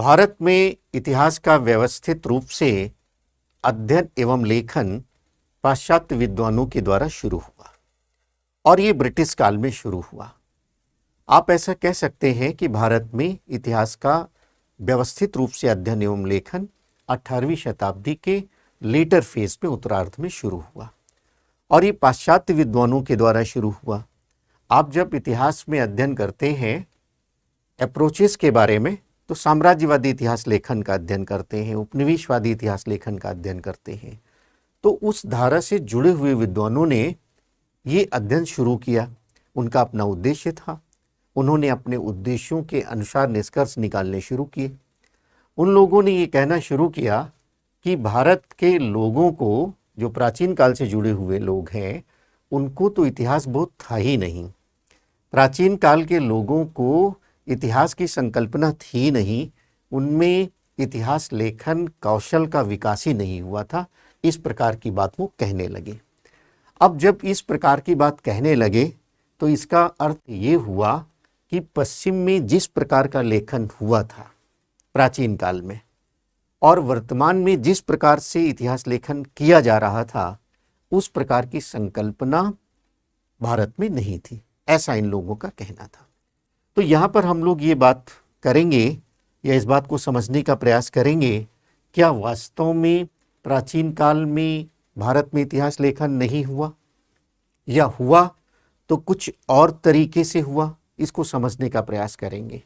भारत में इतिहास का व्यवस्थित रूप से अध्ययन एवं लेखन पाश्चात्य विद्वानों के द्वारा शुरू हुआ और ये ब्रिटिश काल में शुरू हुआ। आप ऐसा कह सकते हैं कि भारत में इतिहास का व्यवस्थित रूप से अध्ययन एवं लेखन 18वीं शताब्दी के लेटर फेज में उत्तरार्ध में शुरू हुआ और ये पाश्चात्य विद्वानों के द्वारा शुरू हुआ। आप जब इतिहास में अध्ययन करते हैं अप्रोचेस के बारे में तो साम्राज्यवादी इतिहास लेखन का अध्ययन करते हैं, उपनिवेशवादी इतिहास लेखन का अध्ययन करते हैं। तो उस धारा से जुड़े हुए विद्वानों ने ये अध्ययन शुरू किया। उनका अपना उद्देश्य था, उन्होंने अपने उद्देश्यों के अनुसार निष्कर्ष निकालने शुरू किए। उन लोगों ने ये कहना शुरू किया कि भारत के लोगों को, जो प्राचीन काल से जुड़े हुए लोग हैं, उनको तो इतिहास बहुत था ही नहीं। प्राचीन काल के लोगों को इतिहास की संकल्पना थी नहीं, उनमें इतिहास लेखन कौशल का विकास ही नहीं हुआ था। इस प्रकार की बात वो कहने लगे। अब जब इस प्रकार की बात कहने लगे तो इसका अर्थ ये हुआ कि पश्चिम में जिस प्रकार का लेखन हुआ था प्राचीन काल में और वर्तमान में जिस प्रकार से इतिहास लेखन किया जा रहा था, उस प्रकार की संकल्पना भारत में नहीं थी, ऐसा इन लोगों का कहना था। तो यहाँ पर हम लोग ये बात करेंगे या इस बात को समझने का प्रयास करेंगे, क्या वास्तव में प्राचीन काल में भारत में इतिहास लेखन नहीं हुआ या हुआ तो कुछ और तरीके से हुआ, इसको समझने का प्रयास करेंगे।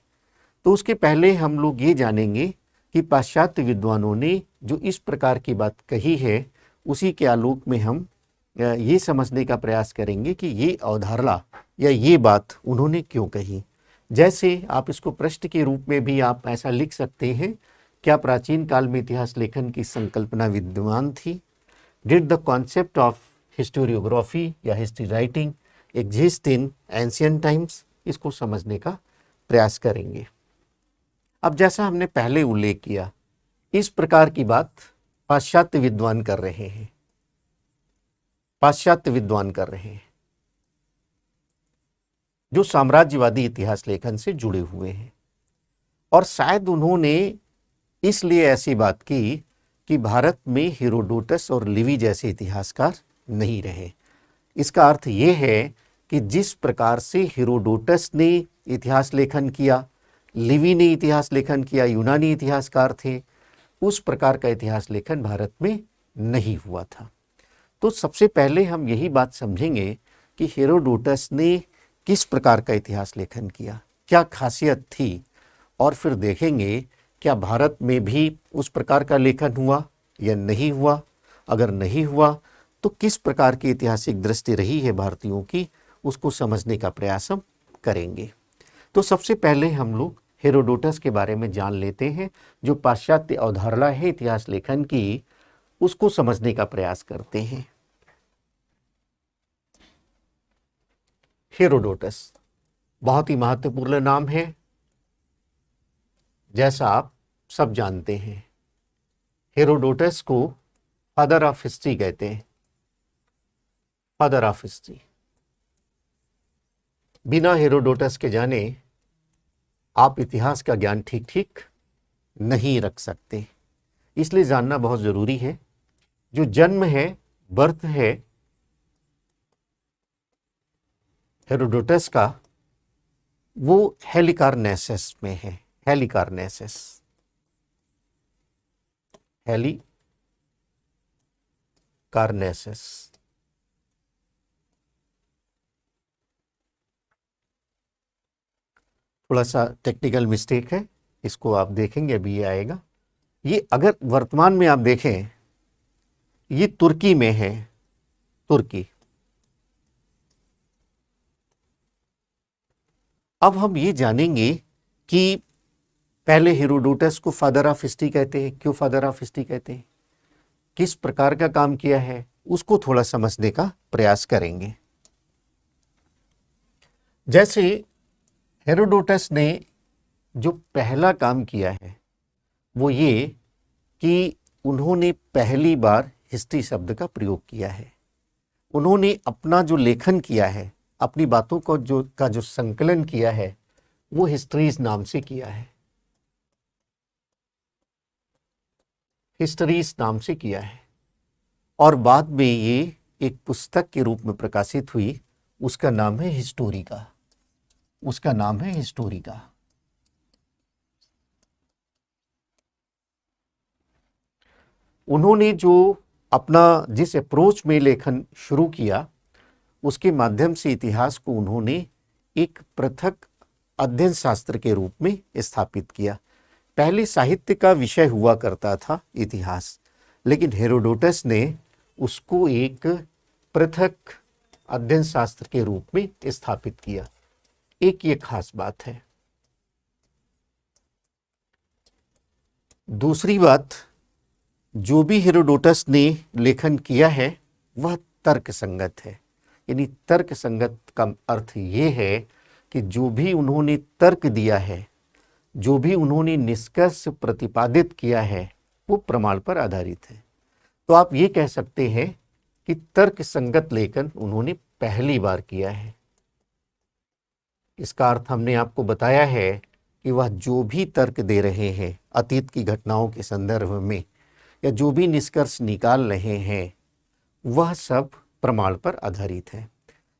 तो उसके पहले हम लोग ये जानेंगे कि पाश्चात्य विद्वानों ने जो इस प्रकार की बात कही है, उसी के आलोक में हम ये समझने का प्रयास करेंगे कि ये अवधारणा या ये बात उन्होंने क्यों कही। जैसे आप इसको प्रश्न के रूप में भी आप ऐसा लिख सकते हैं, क्या प्राचीन काल में इतिहास लेखन की संकल्पना विद्यमान थी? Did the concept of historiography या history writing exist in ancient times? इसको समझने का प्रयास करेंगे। अब जैसा हमने पहले उल्लेख किया, इस प्रकार की बात पाश्चात्य विद्वान कर रहे हैं, पाश्चात्य विद्वान कर रहे हैं जो साम्राज्यवादी इतिहास लेखन से जुड़े हुए हैं। और शायद उन्होंने इसलिए ऐसी बात की कि भारत में हेरोडोटस और लिवी जैसे इतिहासकार नहीं रहे। इसका अर्थ ये है कि जिस प्रकार से हेरोडोटस ने इतिहास लेखन किया, लिवी ने इतिहास लेखन किया, यूनानी इतिहासकार थे, उस प्रकार का इतिहास लेखन भारत में नहीं हुआ था। तो सबसे पहले हम यही बात समझेंगे कि हेरोडोटस ने किस प्रकार का इतिहास लेखन किया, क्या खासियत थी, और फिर देखेंगे क्या भारत में भी उस प्रकार का लेखन हुआ या नहीं हुआ। अगर नहीं हुआ तो किस प्रकार की ऐतिहासिक दृष्टि रही है भारतीयों की, उसको समझने का प्रयास हम करेंगे। तो सबसे पहले हम लोग हेरोडोटस के बारे में जान लेते हैं, जो पाश्चात्य अवधारणा है इतिहास लेखन की, उसको समझने का प्रयास करते हैं। हेरोडोटस बहुत ही महत्वपूर्ण नाम है, जैसा आप सब जानते हैं। हेरोडोटस को फादर ऑफ हिस्ट्री कहते हैं, फादर ऑफ हिस्ट्री। बिना हेरोडोटस के जाने आप इतिहास का ज्ञान ठीक ठीक नहीं रख सकते, इसलिए जानना बहुत जरूरी है। जो जन्म है, बर्थ है हेरोडोटस का, वो हेलिकार्नेसस में है। हेलिकार्नेसस, हेलिकार्नेसस। थोड़ा सा टेक्निकल मिस्टेक है, इसको आप देखेंगे, अभी ये आएगा। ये अगर वर्तमान में आप देखें, ये तुर्की में है, तुर्की। अब हम ये जानेंगे कि पहले हेरोडोटस को फादर ऑफ हिस्ट्री कहते हैं, क्यों फादर ऑफ हिस्ट्री कहते हैं, किस प्रकार का काम किया है, उसको थोड़ा समझने का प्रयास करेंगे। जैसे हेरोडोटस ने जो पहला काम किया है वो ये कि उन्होंने पहली बार हिस्ट्री शब्द का प्रयोग किया है। उन्होंने अपना जो लेखन किया है, अपनी बातों को जो संकलन किया है, वो हिस्ट्रीज नाम से किया है। हिस्ट्रीज नाम से किया है और बाद में ये एक पुस्तक के रूप में प्रकाशित हुई। उसका नाम है हिस्टोरिका। उसका नाम है हिस्टोरिका। उन्होंने जो अपना जिस अप्रोच में लेखन शुरू किया उसके माध्यम से इतिहास को उन्होंने एक पृथक अध्ययन शास्त्र के रूप में स्थापित किया। पहले साहित्य का विषय हुआ करता था इतिहास, लेकिन हेरोडोटस ने उसको एक पृथक अध्ययन शास्त्र के रूप में स्थापित किया। एक ये खास बात है। दूसरी बात, जो भी हेरोडोटस ने लेखन किया है वह तर्क संगत है। यानी तर्क संगत का अर्थ ये है कि जो भी उन्होंने तर्क दिया है, जो भी उन्होंने निष्कर्ष प्रतिपादित किया है, वो प्रमाण पर आधारित है। तो आप ये कह सकते हैं कि तर्क संगत लेखन उन्होंने पहली बार किया है। इसका अर्थ हमने आपको बताया है कि वह जो भी तर्क दे रहे हैं अतीत की घटनाओं के संदर्भ में, या जो भी निष्कर्ष निकाल रहे हैं, वह सब प्रमाण पर आधारित है।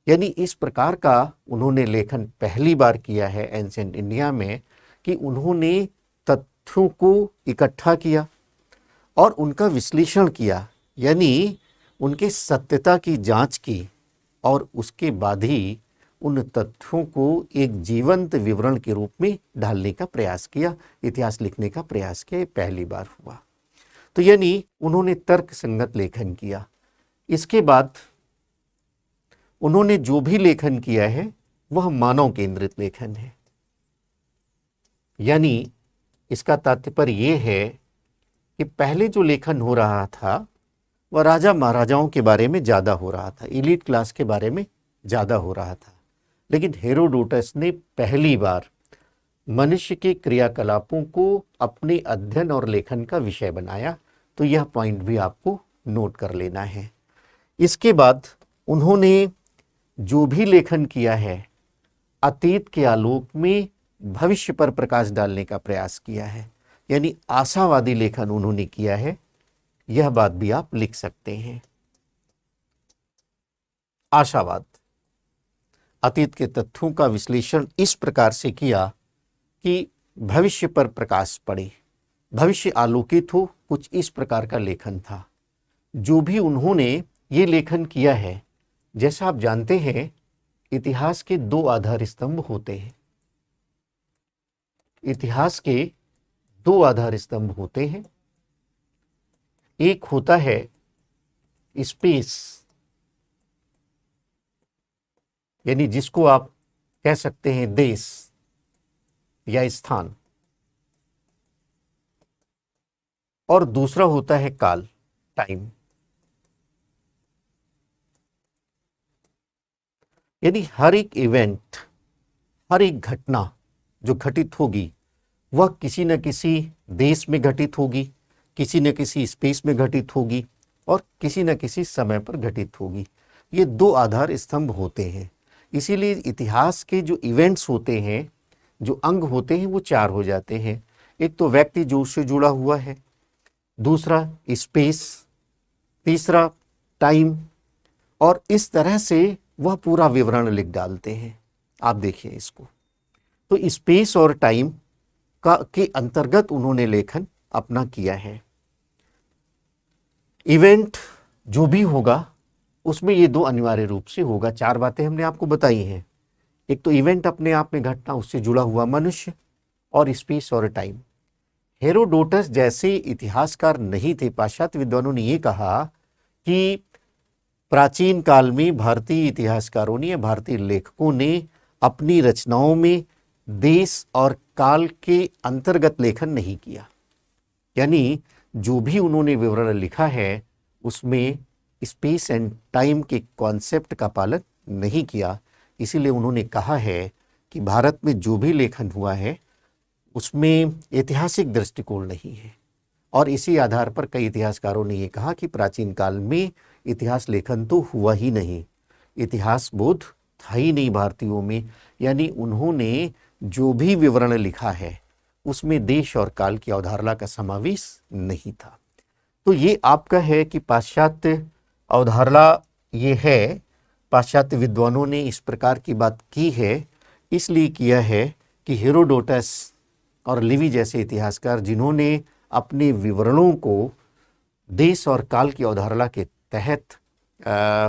यानी इस प्रकार का उन्होंने लेखन पहली बार किया है एंशिएंट इंडिया में कि उन्होंने तथ्यों को इकट्ठा किया और उनका विश्लेषण किया, यानी उनके सत्यता की जांच की और उसके बाद ही उन तथ्यों को एक जीवंत विवरण के रूप में ढालने का प्रयास किया, इतिहास लिखने का प्रयास किया। ये पहली बार हुआ। तो यानी उन्होंने तर्क संगत लेखन किया। इसके बाद उन्होंने जो भी लेखन किया है वह मानव केंद्रित लेखन है। यानी इसका तात्पर्य यह है कि पहले जो लेखन हो रहा था वह राजा महाराजाओं के बारे में ज़्यादा हो रहा था, एलीट क्लास के बारे में ज़्यादा हो रहा था। लेकिन हेरोडोटस ने पहली बार मनुष्य के क्रियाकलापों को अपने अध्ययन और लेखन का विषय बनाया। तो यह पॉइंट भी आपको नोट कर लेना है। इसके बाद उन्होंने जो भी लेखन किया है अतीत के आलोक में भविष्य पर प्रकाश डालने का प्रयास किया है। यानी आशावादी लेखन उन्होंने किया है। यह बात भी आप लिख सकते हैं। आशावाद, अतीत के तथ्यों का विश्लेषण इस प्रकार से किया कि भविष्य पर प्रकाश पड़े, भविष्य आलोकित हो, कुछ इस प्रकार का लेखन था। जो भी उन्होंने ये लेखन किया है, जैसा आप जानते हैं इतिहास के दो आधार स्तंभ होते हैं। इतिहास के दो आधार स्तंभ होते हैं। एक होता है स्पेस, यानी जिसको आप कह सकते हैं देश या स्थान, और दूसरा होता है काल, टाइम। यानी हर एक इवेंट, हर एक घटना जो घटित होगी वह किसी न किसी देश में घटित होगी, किसी न किसी स्पेस में घटित होगी और किसी न किसी समय पर घटित होगी। ये दो आधार स्तंभ होते हैं। इसीलिए इतिहास के जो इवेंट्स होते हैं, जो अंग होते हैं, वो चार हो जाते हैं। एक तो व्यक्ति जो उससे जुड़ा हुआ है, दूसरा स्पेस, तीसरा टाइम, और इस तरह से वह पूरा विवरण लिख डालते हैं। आप देखिए इसको, तो स्पेस और टाइम का के अंतर्गत उन्होंने लेखन अपना किया है। इवेंट जो भी होगा उसमें ये दो अनिवार्य रूप से होगा। चार बातें हमने आपको बताई हैं। एक तो इवेंट अपने आप में घटना, उससे जुड़ा हुआ मनुष्य, और स्पेस और टाइम। हेरोडोटस जैसे इतिहासकार नहीं थे। पाश्चात्य विद्वानों ने ये कहा कि प्राचीन काल में भारतीय इतिहासकारों ने या भारतीय लेखकों ने अपनी रचनाओं में देश और काल के अंतर्गत लेखन नहीं किया। यानी जो भी उन्होंने विवरण लिखा है उसमें स्पेस एंड टाइम के कॉन्सेप्ट का पालन नहीं किया। इसीलिए उन्होंने कहा है कि भारत में जो भी लेखन हुआ है उसमें ऐतिहासिक दृष्टिकोण नहीं है। और इसी आधार पर कई इतिहासकारों ने ये कहा कि प्राचीन काल में इतिहास लेखन तो हुआ ही नहीं, इतिहास बोध था ही नहीं भारतीयों में। यानी उन्होंने जो भी विवरण लिखा है उसमें देश और काल की अवधारणा का समावेश नहीं था। तो ये आपका है कि पाश्चात्य अवधारणा ये है, पाश्चात्य विद्वानों ने इस प्रकार की बात की है, इसलिए किया है कि हेरोडोटस और लिवी जैसे इतिहासकार जिन्होंने अपने विवरणों को देश और काल की अवधारणा के तहत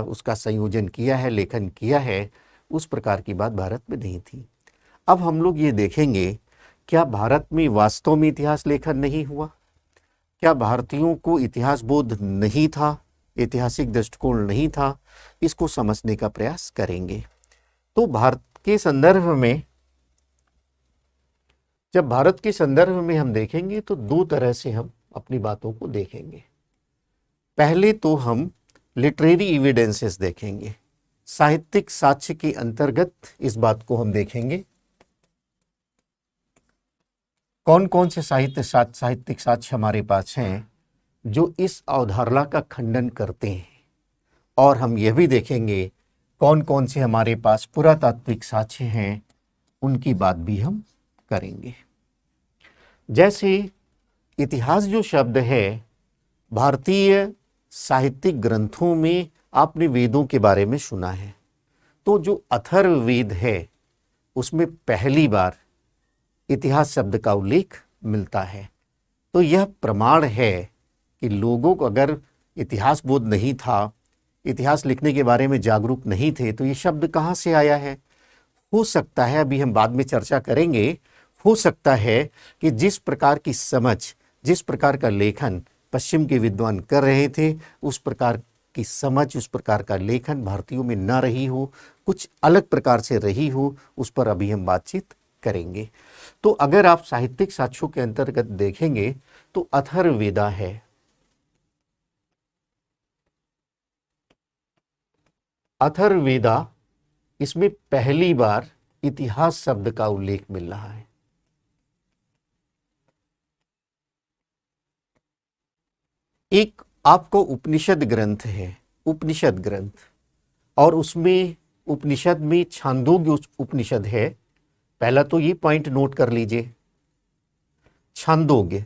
उसका संयोजन किया है, लेखन किया है, उस प्रकार की बात भारत में नहीं थी। अब हम लोग ये देखेंगे, क्या भारत में वास्तव में इतिहास लेखन नहीं हुआ? क्या भारतीयों को इतिहास बोध नहीं था, ऐतिहासिक दृष्टिकोण नहीं था? इसको समझने का प्रयास करेंगे। तो भारत के संदर्भ में, जब भारत के संदर्भ में हम देखेंगे तो दो तरह से हम अपनी बातों को देखेंगे। पहले तो हम लिटरेरी एविडेंसेस देखेंगे, साहित्यिक साक्ष्य के अंतर्गत इस बात को हम देखेंगे। कौन कौन से साहित्यिक साक्ष्य हमारे पास हैं जो इस अवधारणा का खंडन करते हैं, और हम यह भी देखेंगे कौन कौन से हमारे पास पुरातात्विक साक्ष्य हैं, उनकी बात भी हम करेंगे। जैसे इतिहास जो शब्द है, भारतीय साहित्यिक ग्रंथों में आपने वेदों के बारे में सुना है, तो जो अथर्ववेद है उसमें पहली बार इतिहास शब्द का उल्लेख मिलता है। तो यह प्रमाण है कि लोगों को अगर इतिहास बोध नहीं था, इतिहास लिखने के बारे में जागरूक नहीं थे, तो ये शब्द कहाँ से आया है? हो सकता है, अभी हम बाद में चर्चा करेंगे, हो सकता है कि जिस प्रकार की समझ, जिस प्रकार का लेखन पश्चिम के विद्वान कर रहे थे, उस प्रकार की समझ, उस प्रकार का लेखन भारतीयों में न रही हो, कुछ अलग प्रकार से रही हो, उस पर अभी हम बातचीत करेंगे। तो अगर आप साहित्यिक साक्ष्यों के अंतर्गत देखेंगे तो अथर्ववेदा है, अथर्ववेदा, इसमें पहली बार इतिहास शब्द का उल्लेख मिल रहा है। एक आपको उपनिषद ग्रंथ है, उपनिषद ग्रंथ, और उसमें उपनिषद में छांदोग्य उपनिषद है। पहला तो ये पॉइंट नोट कर लीजिए, छांदोग्य,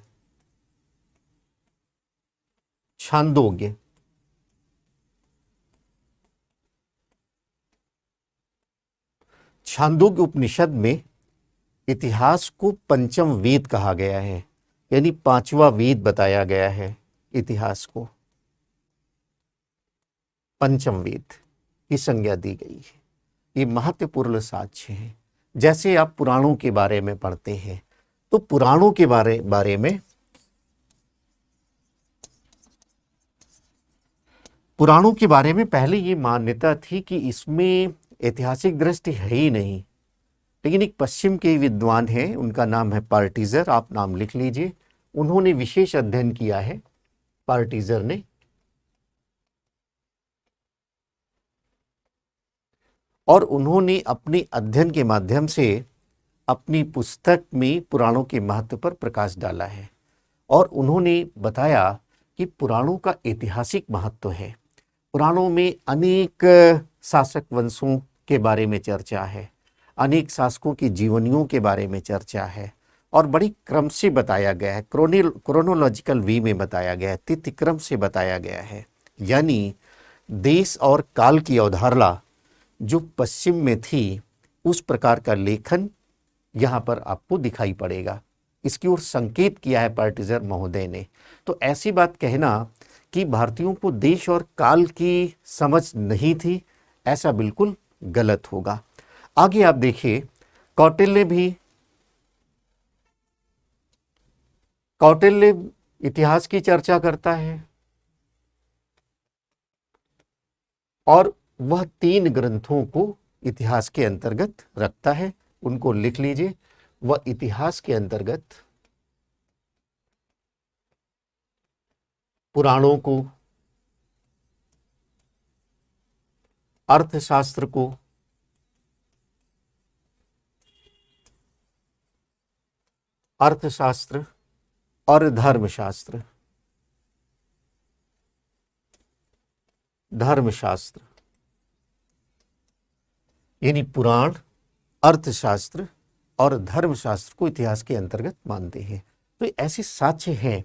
छांदोग्य, छांदोग्य उपनिषद में इतिहास को पंचम वेद कहा गया है, यानी पांचवा वेद बताया गया है। इतिहास को पंचम वेद की संज्ञा दी गई है। ये महत्वपूर्ण साक्ष्य है। जैसे आप पुराणों के बारे में पढ़ते हैं, तो पुराणों के बारे में, पुराणों के बारे में पहले ये मान्यता थी कि इसमें ऐतिहासिक दृष्टि है ही नहीं। लेकिन एक पश्चिम के विद्वान हैं, उनका नाम है पार्टीजर, आप नाम लिख लीजिए। उन्होंने विशेष अध्ययन किया है, पार्टीजर ने, और उन्होंने अपने अध्ययन के माध्यम से अपनी पुस्तक में पुराणों के महत्व पर प्रकाश डाला है। और उन्होंने बताया कि पुराणों का ऐतिहासिक महत्व है। पुराणों में अनेक शासक वंशों के बारे में चर्चा है, अनेक शासकों की जीवनियों के बारे में चर्चा है, और बड़ी क्रम से बताया गया है, क्रोनोलॉजिकल वे में बताया गया है, तिथि क्रम से बताया गया है। यानी देश और काल की अवधारणा जो पश्चिम में थी, उस प्रकार का लेखन यहाँ पर आपको दिखाई पड़ेगा। इसकी ओर संकेत किया है पार्टीजर महोदय ने। तो ऐसी बात कहना कि भारतीयों को देश और काल की समझ नहीं थी, ऐसा बिल्कुल गलत होगा। आगे आप देखिए, कौटिल्य इतिहास की चर्चा करता है, और वह 3 ग्रंथों को इतिहास के अंतर्गत रखता है। उनको लिख लीजिए। वह इतिहास के अंतर्गत पुराणों को, अर्थशास्त्र को, अर्थशास्त्र और धर्मशास्त्र, धर्मशास्त्र यानी पुराण, अर्थशास्त्र और धर्मशास्त्र को इतिहास के अंतर्गत मानते हैं। तो ऐसे साक्ष्य हैं,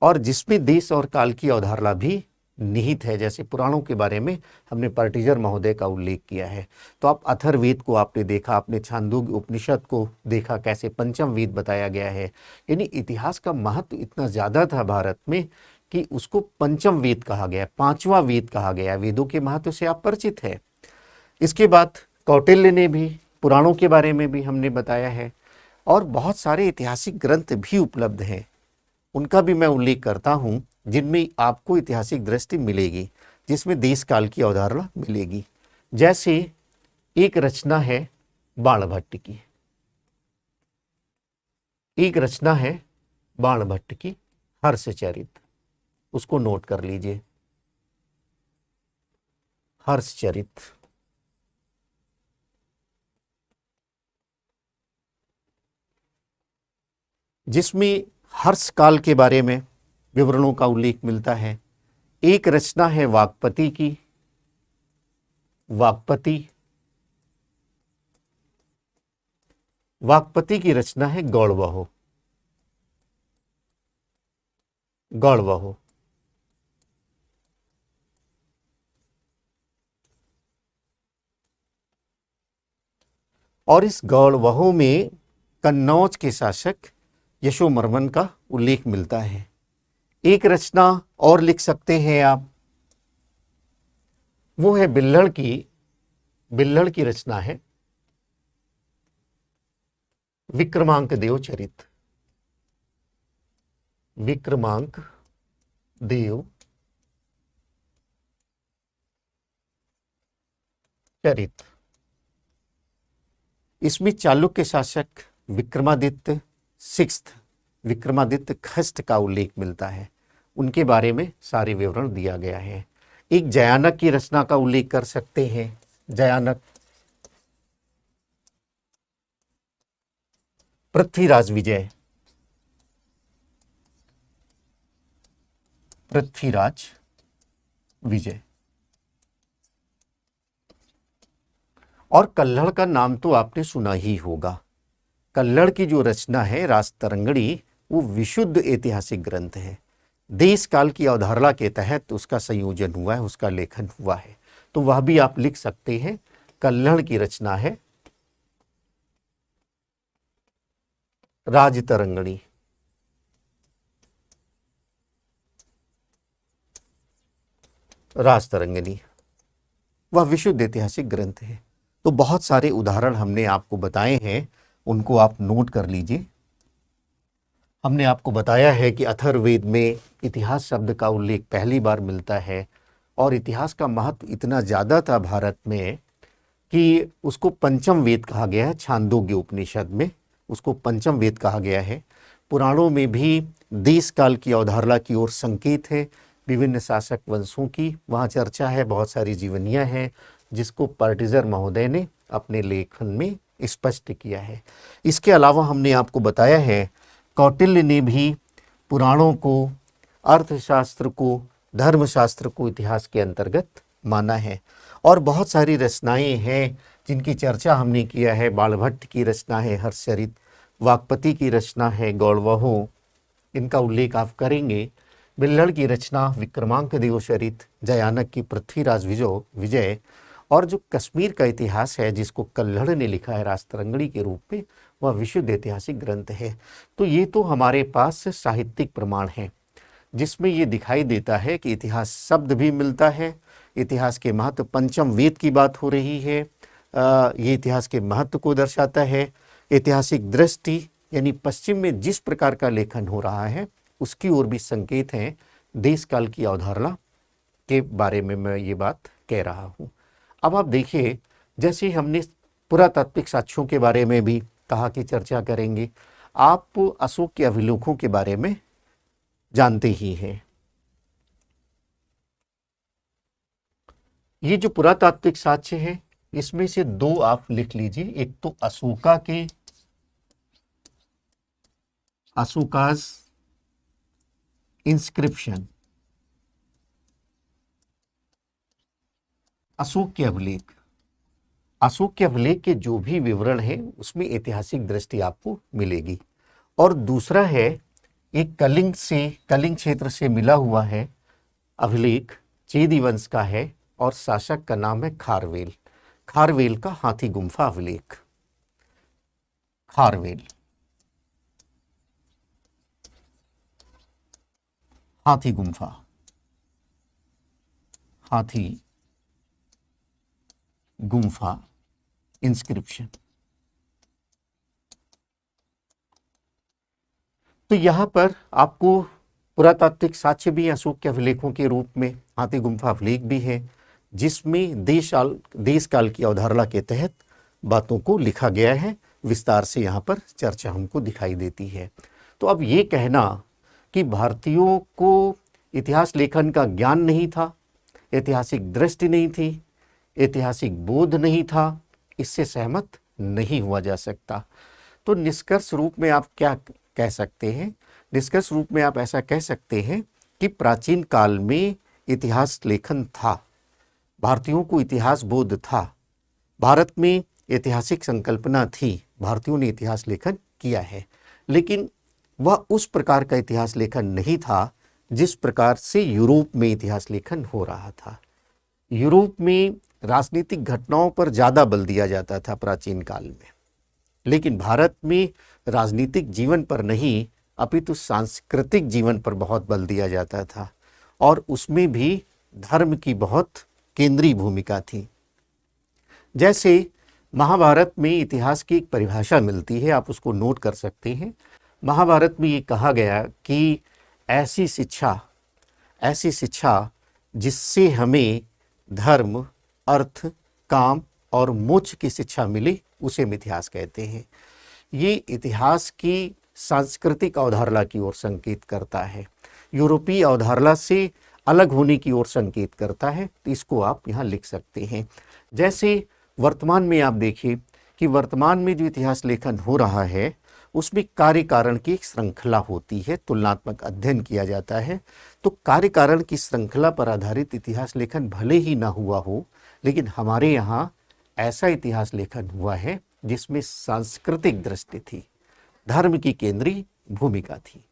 और जिसमें देश और काल की अवधारणा भी निहित है। जैसे पुराणों के बारे में हमने पर्टिजर महोदय का उल्लेख किया है, तो आप अथर्ववेद को आपने देखा, आपने छांदोग्य उपनिषद को देखा, कैसे पंचम वेद बताया गया है। यानी इतिहास का महत्व इतना ज़्यादा था भारत में कि उसको पंचम वेद कहा गया, पांचवा वेद कहा गया। वेदों के महत्व से आप परिचित है। इसके बाद कौटिल्य ने भी पुराणों के बारे में भी हमने बताया है, और बहुत सारे ऐतिहासिक ग्रंथ भी उपलब्ध हैं, उनका भी मैं उल्लेख करता हूं, जिनमें आपको ऐतिहासिक दृष्टि मिलेगी, जिसमें देश काल की अवधारणा मिलेगी। जैसे एक रचना है बाणभट्ट की, एक रचना है बाणभट्ट की हर्षचरित, उसको नोट कर लीजिए, हर्षचरित। जिसमें हर्ष काल के बारे में विवरणों का उल्लेख मिलता है। एक रचना है वाक्पति की, वाक्पति, वाक्पति की रचना है गौड़वहो, गौड़वहो। और इस गौड़वहो में कन्नौज के शासक यशोवर्मन का उल्लेख मिलता है। एक रचना और लिख सकते हैं आप, वो है बिल्हड़ की, बिल्हड़ की रचना है विक्रमांक देव चरित, विक्रमांक देव चरित। इसमें चालुक्य शासक विक्रमादित्य सिक्स्थ, विक्रमादित्य खष्ट का उल्लेख मिलता है, उनके बारे में सारे विवरण दिया गया है। एक जयानक की रचना का उल्लेख कर सकते हैं, जयानक, पृथ्वीराज विजय, पृथ्वीराज विजय। और कल्हड़ का नाम तो आपने सुना ही होगा। कल्हड़ की जो रचना है राजतरंगिणी, वो विशुद्ध ऐतिहासिक ग्रंथ है। देश काल की अवधारणा के तहत उसका संयोजन हुआ है, उसका लेखन हुआ है, तो वह भी आप लिख सकते हैं। कल्हड़ की रचना है राजतरंगिणी। राजतरंगिणी वह विशुद्ध ऐतिहासिक ग्रंथ है। तो बहुत सारे उदाहरण हमने आपको बताए हैं, उनको आप नोट कर लीजिए। हमने आपको बताया है कि अथर्ववेद में इतिहास शब्द का उल्लेख पहली बार मिलता है, और इतिहास का महत्व इतना ज़्यादा था भारत में कि उसको पंचम वेद कहा गया है। छांदोग्य उपनिषद में उसको पंचम वेद कहा गया है। पुराणों में भी देश काल की अवधारणा की ओर संकेत है, विभिन्न शासक वंशों की वहाँ चर्चा है, बहुत सारी जीवनियाँ हैं, जिसको पर्टिजर महोदय ने अपने लेखन में स्पष्ट किया है। इसके अलावा हमने आपको बताया है कौटिल्य ने भी पुराणों को, अर्थशास्त्र को, धर्मशास्त्र को इतिहास के अंतर्गत माना है। और बहुत सारी रचनाएं हैं जिनकी चर्चा हमने किया है। बाणभट्ट की रचना है हर्षचरित, वाक्पति की रचना है गौड़वहो, इनका उल्लेख आप करेंगे। बिल्हड़ की रचना विक्रमांक देवचरित, जयानक की पृथ्वीराज विजय, और जो कश्मीर का इतिहास है जिसको कल्हड़ ने लिखा है राजतरंगिणी के रूप में, वह विशुद्ध ऐतिहासिक ग्रंथ है। तो ये तो हमारे पास साहित्यिक प्रमाण है जिसमें ये दिखाई देता है कि इतिहास शब्द भी मिलता है। इतिहास के महत्व, पंचम वेद की बात हो रही है, ये इतिहास के महत्व को दर्शाता है। ऐतिहासिक दृष्टि यानी पश्चिम में जिस प्रकार का लेखन हो रहा है उसकी ओर भी संकेत हैं। देश काल की अवधारणा के बारे में मैं ये बात कह रहा हूँ। अब आप देखिए, जैसे हमने पुरातात्विक साक्ष्यों के बारे में भी कहा कि चर्चा करेंगे, आप अशोक के अभिलेखों के बारे में जानते ही हैं। ये जो पुरातात्विक साक्ष्य है इसमें से दो आप लिख लीजिए। एक तो अशोका के, अशोकाज इंस्क्रिप्शन, अशोक के अभिलेख। अशोक के अभिलेख के जो भी विवरण है उसमें ऐतिहासिक दृष्टि आपको मिलेगी। और दूसरा है एक कलिंग क्षेत्र से मिला हुआ है अभिलेख चेदी वंश का है और शासक का नाम है खारवेल। खारवेल का हाथी गुम्फा अभिलेख। खारवेल हाथी गुम्फा, हाथी गुम्फा इंस्क्रिप्शन। तो यहां पर आपको पुरातात्विक साक्ष्य भी अशोक के अभिलेखों के रूप में हाथी गुम्फा अभिलेख भी है, जिसमें देश काल की अवधारणा के तहत बातों को लिखा गया है। विस्तार से यहाँ पर चर्चा हमको दिखाई देती है। तो अब ये कहना कि भारतीयों को इतिहास लेखन का ज्ञान नहीं था, ऐतिहासिक दृष्टि नहीं थी, ऐतिहासिक बोध नहीं था, इससे सहमत नहीं हुआ जा सकता। तो निष्कर्ष रूप में आप क्या कह सकते हैं? निष्कर्ष रूप में आप ऐसा कह सकते हैं कि प्राचीन काल में इतिहास लेखन था, भारतीयों को इतिहास बोध था, भारत में ऐतिहासिक संकल्पना थी, भारतीयों ने इतिहास लेखन किया है, लेकिन वह उस प्रकार का इतिहास लेखन नहीं था जिस प्रकार से यूरोप में इतिहास लेखन हो रहा था। यूरोप में राजनीतिक घटनाओं पर ज़्यादा बल दिया जाता था प्राचीन काल में, लेकिन भारत में राजनीतिक जीवन पर नहीं अपितु सांस्कृतिक जीवन पर बहुत बल दिया जाता था, और उसमें भी धर्म की बहुत केंद्रीय भूमिका थी। जैसे महाभारत में इतिहास की एक परिभाषा मिलती है, आप उसको नोट कर सकते हैं। महाभारत में ये कहा गया कि ऐसी शिक्षा जिससे हमें धर्म, अर्थ, काम और मोक्ष की शिक्षा मिली, उसे हम इतिहास कहते हैं। ये इतिहास की सांस्कृतिक अवधारणा की ओर संकेत करता है, यूरोपीय अवधारणा से अलग होने की ओर संकेत करता है। तो इसको आप यहाँ लिख सकते हैं। जैसे वर्तमान में आप देखिए कि वर्तमान में जो इतिहास लेखन हो रहा है उसमें कार्य कारण की एक श्रृंखला होती है, तुलनात्मक अध्ययन किया जाता है। तो कार्य कारण की श्रृंखला पर आधारित इतिहास लेखन भले ही ना हुआ हो, लेकिन हमारे यहाँ ऐसा इतिहास लेखन हुआ है जिसमें सांस्कृतिक दृष्टि थी, धर्म की केंद्रीय भूमिका थी।